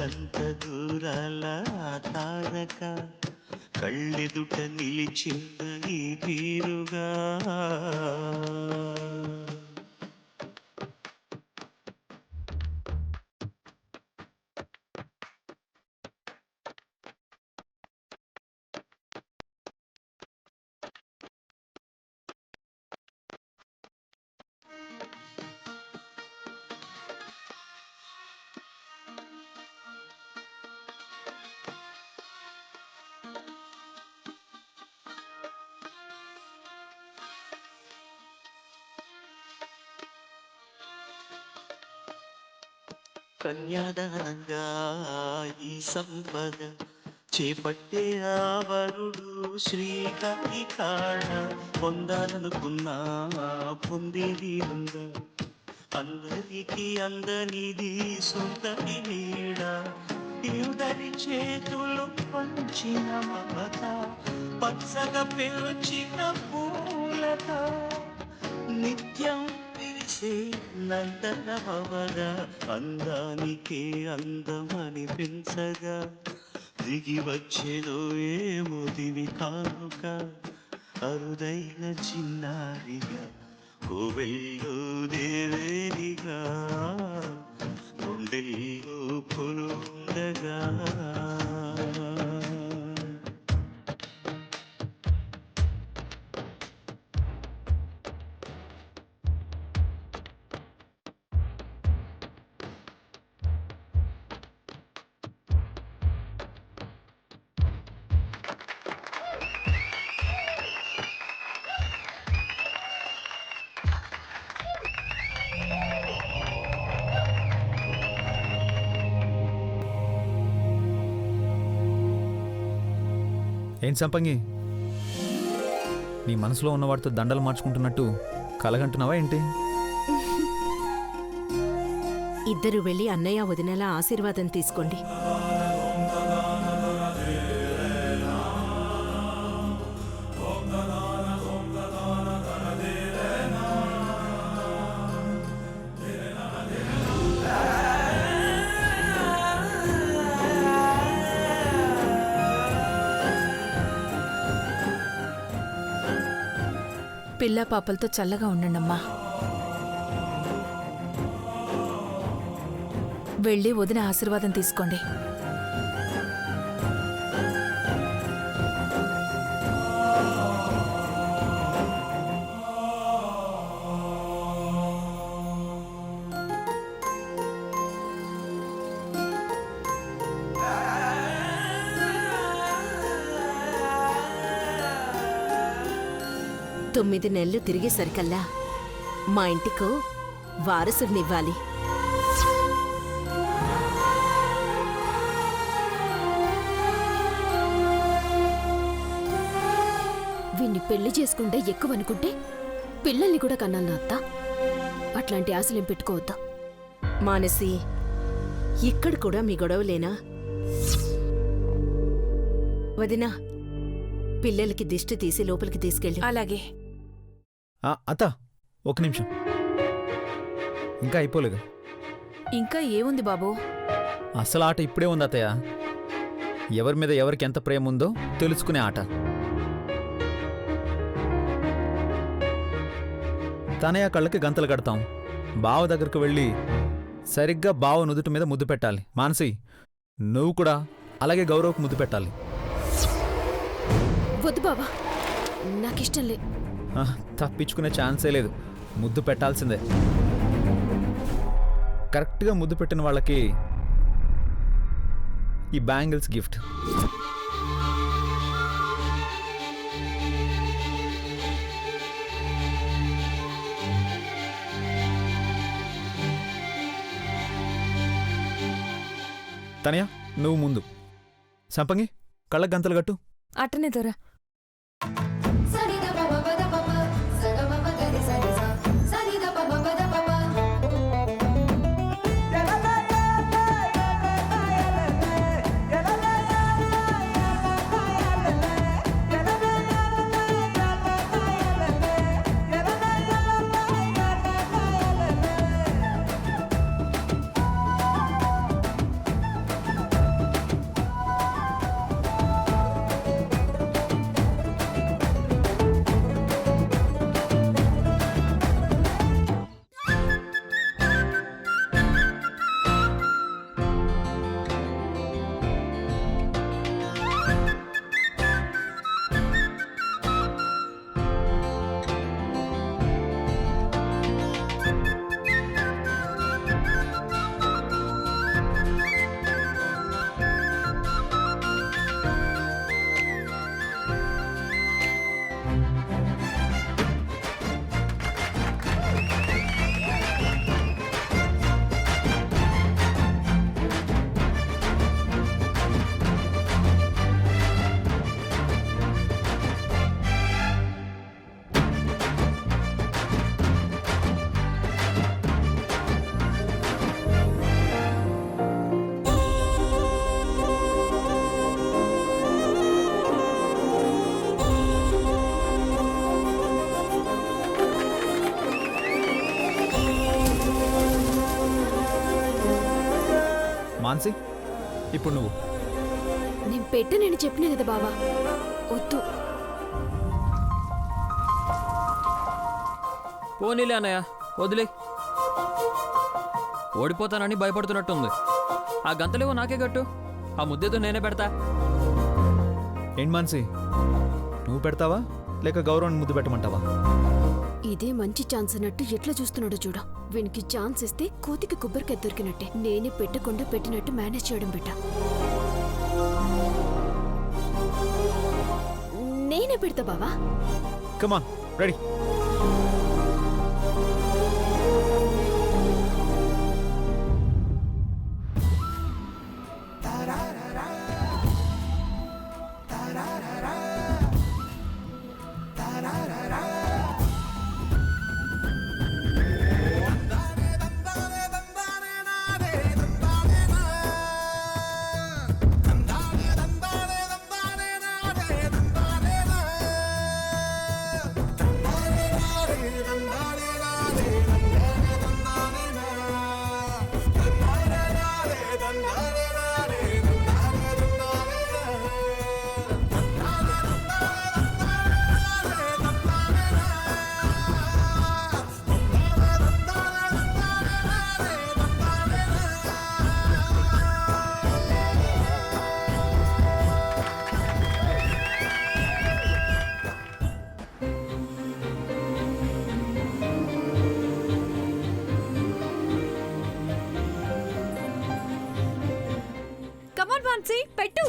ఊరంత దూరాల తారక కళ్ళెదుట నిలిచింద ఈ తీరుగా. కన్యాదానంగా ఈ సంపద చేపట్టే ఆవరుడు శ్రీకాళి కాడ పొందాలనుకున్నా పొందేది ఉందా. అందరికి అందనిది సుందరి నీడ దేవుడని చేతులు పంచిన మమత పచ్చగా పెంచిన పూలత నిత్యం విరిసే నందన భవగా అందానికే అందమనిపించగా దిగి వచ్చేదో ఏమో దివి కానుక అరుదైన చిన్నారిగా కోవెల్లో దేవేరిగా గుండెల్లో కొలుండగా. ఏంటి సంపంగి, నీ మనసులో ఉన్నవాడితో దండలు మార్చుకుంటున్నట్టు కలగంటున్నావా ఏంటి? ఇద్దరు వెళ్ళి అన్నయ్య వదినేలా ఆశీర్వాదం తీసుకోండి. పిల్ల పాపలతో చల్లగా ఉండండమ్మా. వెళ్ళి వదిన ఆశీర్వాదం తీసుకోండి. తొమ్మిది నెలలు తిరిగేసరికల్లా మా ఇంటికు వారసుడినివ్వాలి. వీణ్ణి పెళ్లి చేసుకుంటే ఎక్కువ అనుకుంటే పిల్లల్ని కూడా కన్నాను అత్త. అట్లాంటి ఆశలేం పెట్టుకోవద్దా. మానసి, ఇక్కడ కూడా మీ గొడవలేనా? వదినా, పిల్లలకి దిష్టి తీసి లోపలికి తీసుకెళ్ళి. అలాగే. అత్త, ఒక నిమిషం, ఇంకా అయిపోలేదు. ఇంకా ఏముంది బాబు? అసలు ఆట ఇప్పుడే ఉంది అత్తయ్య. ఎవరి మీద ఎవరికి ఎంత ప్రేమ ఉందో తెలుసుకునే ఆట. తనయ్య కళ్ళకి గంతలు కడతాం. బావ దగ్గరకు వెళ్ళి సరిగ్గా బావ నుదుటి మీద ముద్దు పెట్టాలి. మానసి, నువ్వు కూడా అలాగే గౌరవకు ముద్దు పెట్టాలి. వద్దు బాబా, నాకిష్టం లే. తప్పించుకునే ఛాన్సే లేదు. ముద్దు పెట్టాల్సిందే. కరెక్ట్గా ముద్దు పెట్టిన వాళ్ళకి ఈ బ్యాంగిల్స్ గిఫ్ట్. తనయ్య, నువ్వు ముందు. సంపంగి, కళ్ళకు గంతలు కట్టు. అట్టనే దొరా. మాన్సి ఇప్పుడు నువ్వు. నేను పెట్టనని చెప్పినా కదా బావా, వద్దు. పోనీలే అన్నయ్య, వదిలే. ఓడిపోతానని భయపడుతున్నట్టుంది. ఆ గంతలేవో నాకే కట్టు, ఆ ముద్దేదో నేనే పెడతా. ఏంటి మాన్సి, నువ్వు పెడతావా లేక గౌరవాన్ని ముద్దు పెట్టమంటావా? ఇదే మంచి ఛాన్స్ అన్నట్టు ఎట్లా చూస్తున్నాడో చూడ. వీనికి ఛాన్స్ ఇస్తే కోతికి కొబ్బరికాయ దొరికినట్టే. నేనే పెట్టకుండా పెట్టినట్టు మేనేజ్ చేయడం బిడ్డ. నేనే పెడతా బావా. కమాన్, రెడీ. కమాన్ మాన్సి, పెట్టు.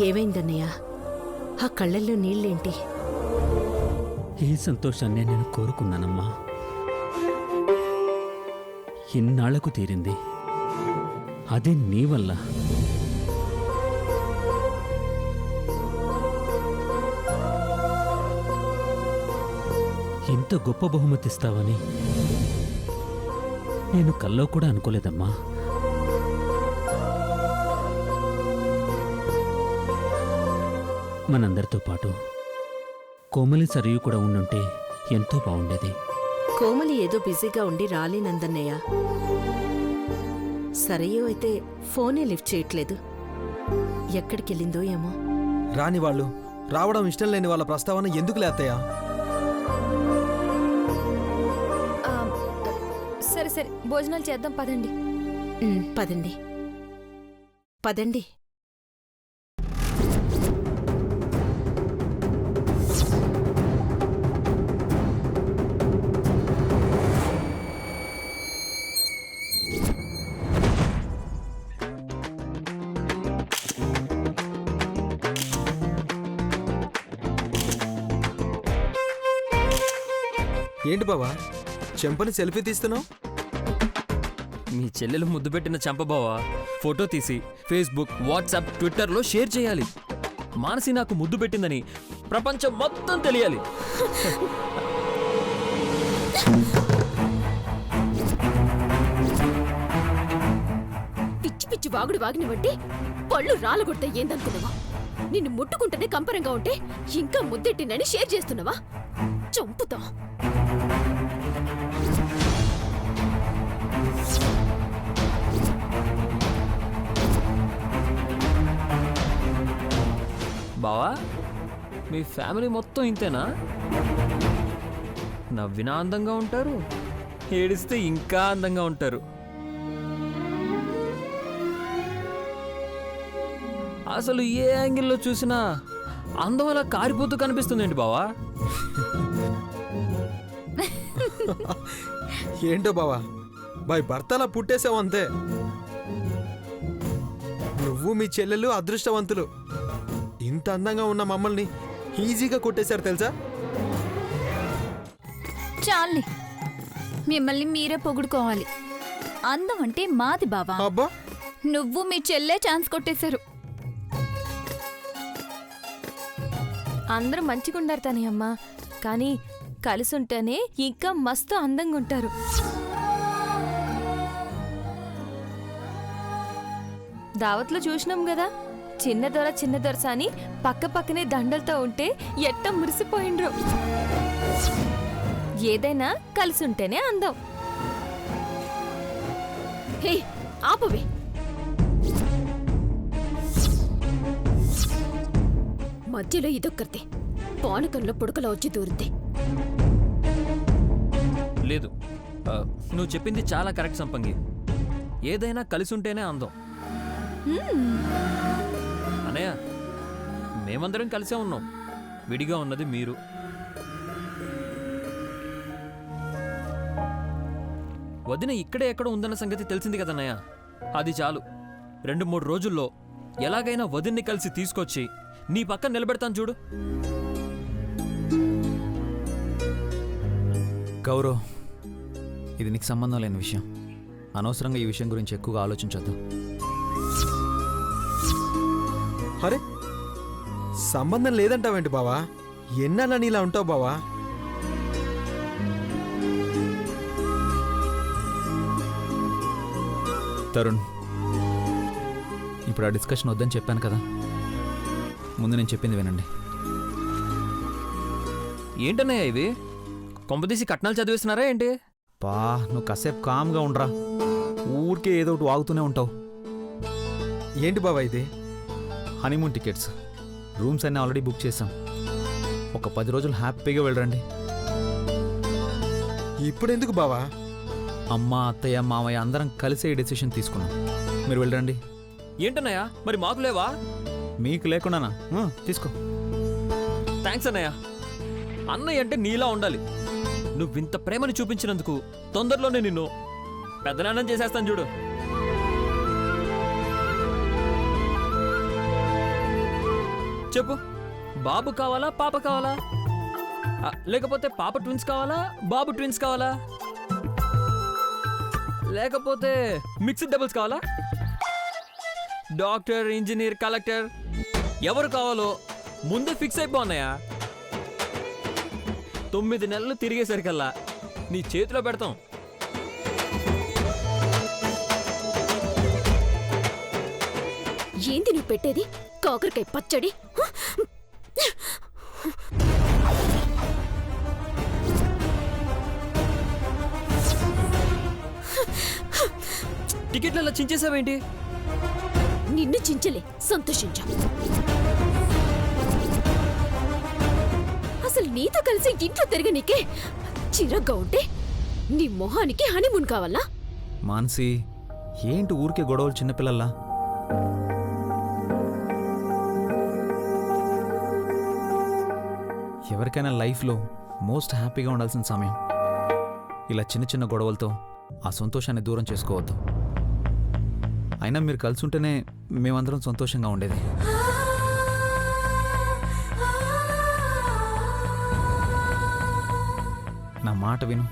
ఏమైందన్నయ్య? ఆ కళ్ళల్లో నీళ్ళేంటి? ఈ సంతోషాన్ని నేను కోరుకున్నానమ్మా. ఇన్నాళ్లకు తీరింది, అది నీ వల్ల. ఇంత గొప్ప బహుమతిస్తావని నేను కల్లో కూడా అనుకోలేదమ్మా. మనందరితో పాటు కోమలి సరియు కూడా ఉండుంటే ఎంతో బాగుండేది. కోమలి ఏదో బిజీగా ఉండి రాలేనందన్నయ్య. సరయూ అయితే ఫోనే లిఫ్ట్ చేయట్లేదు. ఎక్కడికెళ్ళిందో ఏమో. రాని వాళ్ళు, రావడం ఇష్టం లేని వాళ్ళ ప్రస్తావన ఎందుకు లేత్తయ్యా? సరే సరే, భోజనాలు చేద్దాం పదండి. పదండి పదండి. ఏంటి బావా, చెంపని సెల్ఫీ తీస్తున్నావు? మీ చెల్లెలు ముద్దు పెట్టిన చంపబావా ఫోటో తీసి ఫేస్బుక్, వాట్సాప్, ట్విట్టర్లో షేర్ చేయాలి. మానసి నాకు ముద్దు పెట్టిందని ప్రపంచం మొత్తం తెలియాలి. పిచ్చి పిచ్చి వాగుడు వాగినవంటే పళ్ళు రాలగొడతా ఏందనుకున్నావా? నిన్ను ముట్టుకుంటేనే కంపరంగా ఉంటే ఇంకా ముద్దెట్టినని షేర్ చేస్తున్నావా? చంపుతా. బావా, మీ ఫ్యామిలీ మొత్తం ఇంతేనా? నవ్వినా అందంగా ఉంటారు, ఏడిస్తే ఇంకా అందంగా ఉంటారు. అసలు ఏ యాంగిల్లో చూసినా అందం అలా కారిపోతూ కనిపిస్తుందేంటి బావా? ఏంటో బావా, బాయ్ భర్తలా పుట్టేసావు అంతే. నువ్వు మీ చెల్లెలు అదృష్టవంతులు. ఇంత అందంగా ఉన్న మమ్మల్ని ఈజీగా కొట్టేశారు తెలుసా? చాలే, మిమ్మల్ని మీరే పొగుడుకోవాలి. అందం అంటే మాది బావా. అబ్బా, నువ్వు మీ చెల్లె ఛాన్స్ కొట్టేశారు. అందరూ మంచిగుండారు తని అమ్మా, కానీ కలిసుంటేనే ఇంకా మస్తు అందంగా ఉంటారు. దావత్లో చూసినాం కదా, చిన్న దొరస అని పక్క పక్కనే దండలతో ఉంటే ఎట్ట మురిసిపోయిండ్రు. ఏదైనా కలిసుంటేనే అందం. హే ఆపవే. మధ్యలో ఇదొక్కరితే పానకంలో పుడకలో వచ్చి దూరుద్ది. లేదు, నువ్వు చెప్పింది చాలా కరెక్ట్ సంపంగి. ఏదైనా కలిసి ఉంటేనే అందం. అన్నయ్య, మేమందరం కలిసే ఉన్నాం, విడిగా ఉన్నది మీరు. వదిన ఇక్కడే ఎక్కడ ఉందన్న సంగతి తెలిసింది కదన్నయ్య, అది చాలు. 2-3 రోజుల్లో ఎలాగైనా వదిన్ని కలిసి తీసుకొచ్చి నీ పక్కన నిలబెడతాను చూడు. గౌరవ్, ఇది నీకు సంబంధం లేని విషయం. అనవసరంగా ఈ విషయం గురించి ఎక్కువగా ఆలోచించొద్దు. అరే సంబంధం లేదంటావేంటి బావా? ఎన్నాళ్ళని ఇలా ఉంటావు బావా? తరుణ్, ఇప్పుడు ఆ డిస్కషన్ వద్దని చెప్పాను కదా. ముందు నేను చెప్పింది వినండి. ఏంటన్నయ్య ఇవి? కొంపదీసి కట్నాలు చదివేస్తున్నారా ఏంటి? పా, నువ్వు కాసేపు కామ్గా ఉండరా. ఊరికే ఏదో ఒకటి వాగుతూనే ఉంటావు. ఏంటి బావా ఇది? హనీమూన్ టికెట్స్, రూమ్స్ అన్నీ ఆల్రెడీ బుక్ చేసాం. ఒక 10 రోజులు హ్యాపీగా వెళ్ళండి. ఇప్పుడెందుకు బావా? అమ్మ, అత్తయ్య, మామయ్య అందరం కలిసే ఈ డెసిషన్ తీసుకున్నాం. మీరు వెళ్ళండి. ఏంటన్నయ్య, మరి మాకు లేవా? మీకు లేకుండానా? తీసుకో. థ్యాంక్స్ అన్నయ్య. అన్నయ్య అంటే నీలా ఉండాలి. నువ్వింత ప్రేమని చూపించినందుకు తొందరలోనే నిన్ను పెద్దనాన్నం చేసేస్తాను చూడు. చెప్పు, బాబు కావాలా పాప కావాలా? లేకపోతే పాప ట్విన్స్ కావాలా బాబు ట్విన్స్ కావాలా? లేకపోతే మిక్స్డ్ డబుల్స్ కావాలా? డాక్టర్, ఇంజనీర్, కలెక్టర్ ఎవరు కావాలో ముందే ఫిక్స్ అయిపోన్నాయా. 9 నెలలు తిరిగేసరికల్లా నీ చేతిలో పెడతాం. ఏంది నువ్వు పెట్టేది? కాకరకాయ పచ్చడి. టికెట్లలో చించేసావేంటి? నిన్ను చించలే, సంతోషించా. అసలు నీతో కలిసి ఇంట్లో తిరగనీకే చిరగ్గా ఉంటే నీ మొహానికి హనీమూన్ కావాలా? మాన్సి, ఏంటి ఊరికే గొడవలు చిన్నపిల్లల్లా? ఎవరికైనా లైఫ్లో మోస్ట్ హ్యాపీగా ఉండాల్సిన సమయం. ఇలా చిన్న చిన్న గొడవలతో ఆ సంతోషాన్ని దూరం చేసుకోవద్దు. అయినా మీరు కలిసి ఉంటేనే మేమందరం సంతోషంగా ఉండేది. నా మాట విను.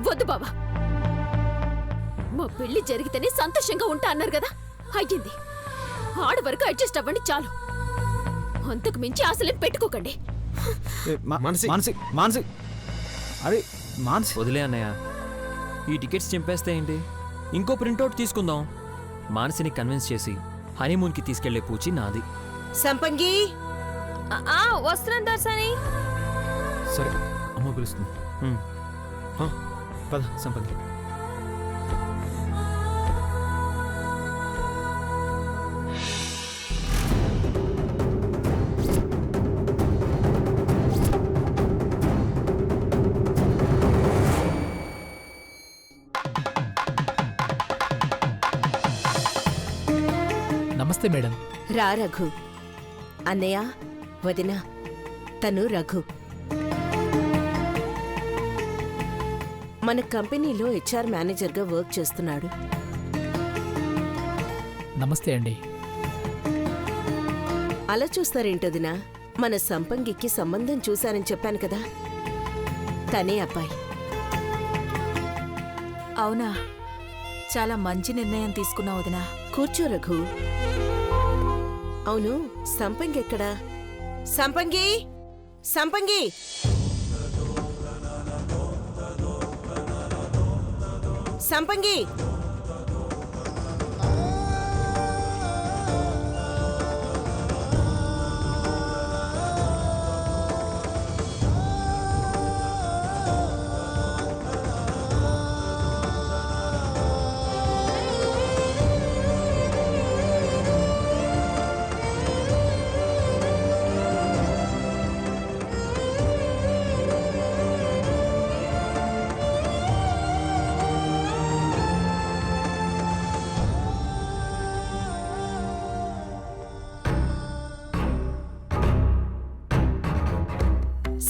వద్దు బాబా, మా పెళ్లి జరిగితేనే సంతోషంగా ఉంటా అన్నారు కదా, అయ్యింది. ఆడ వరకు అడ్జస్ట్ అవ్వండి చాలు. అంతకు మించి ఆశలేం పెట్టుకోకండి. మానసి. మానసి, మానసి, అరే మానసి. వదిలే అన్నయ్య, ఈ టికెట్స్ చింపేస్తే ఏంటి? ఇంకో ప్రింట్అవుట్ తీసుకుందాం. మానసిని కన్విన్స్ చేసి హనీమూన్కి తీసుకెళ్లే పూచి నాది. సంపంగి, వస్తున్నాను దర్శని. సరే, అమ్మ పిలుస్తుంది. పద సంపంగి. నమస్తే మేడం. రా రఘు. అన్నయ్య, వదిన, తను రఘు. మన కంపెనీలో హెచ్ఆర్ మేనేజర్గా వర్క్ చేస్తున్నాడు. నమస్తే అండి. అలా చూస్తారేంటోదినా, మన సంపంగికి సంబంధం చూశారని చెప్పాను కదా, తనే అబ్బాయి. అవునా, చాలా మంచి నిర్ణయం తీసుకున్నావు వదినా. కూర్చో రఘు. అవును, సంపంగి ఎక్కడా? సంపంగి, సంపంగి! సంపంగి!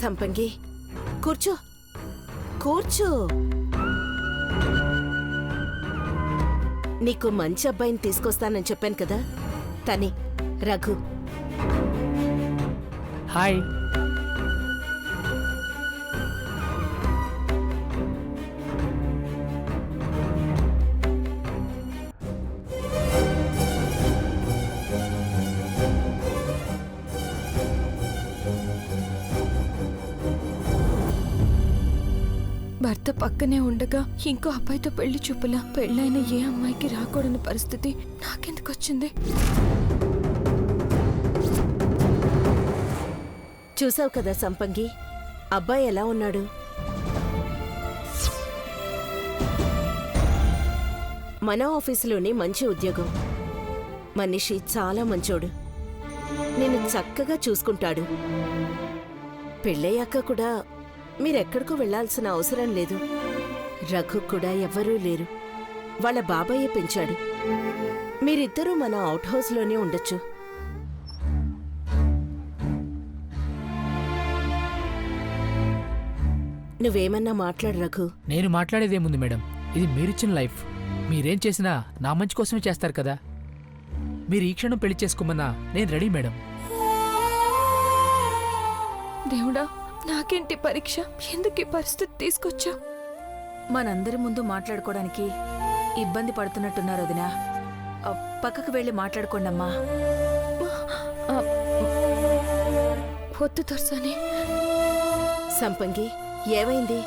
సంపంగి, కూర్చో, కూర్చో. నీకు మంచి అబ్బాయిని తీసుకొస్తానని చెప్పాను కదా, తనే రఘు. హాయ్. భర్త పక్కనే ఉండగా ఇంకో అబ్బాయితో పెళ్లి చూపులా పెళ్ళైన ఏ అమ్మాయికి రాకూడని పరిస్థితి నాకెందుకు వచ్చింది? చూసావు కదా సంపంగి, అబ్బాయి ఎలా ఉన్నాడు? మన ఆఫీసులోనే మంచి ఉద్యోగం, మనిషి చాలా మంచోడు, నేను చక్కగా చూసుకుంటాడు. పెళ్ళయ్యాక కూడా మీరెక్కడికో వెళ్లాల్సిన అవసరం లేదు. రఘు కూడా ఎవ్వరూ లేరు, వాళ్ళ బాబాయే పెంచాడు. మీరిద్దరూ మన అవుట్ హౌస్లోనే ఉండొచ్చు. నువ్వేమన్నా మాట్లాడు రఘు. నేను మాట్లాడేదేముంది మేడం, ఇది మీరిచ్చిన లైఫ్. మీరేం చేసినా నా మంచి కోసమే చేస్తారు కదా. మీరు ఈ క్షణం పెళ్లి చేసుకోమన్నా నేను రెడీ మేడం. దేవుడా, నాకేంటి పరీక్ష? ఎందుకు ఈ పరిస్థితి తీసుకొచ్చా? మనందరి ముందు మాట్లాడుకోవడానికి ఇబ్బంది పడుతున్నట్టున్నారు వదినా. పక్కకు వెళ్ళి మాట్లాడుకోండమ్మా. వద్దు దొరసాని. సంపంగి, ఏమైంది?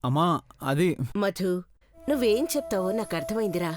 అమ్మా, అది మధు, నువ్వేం చెప్తావో నాకు అర్థమైందిరా.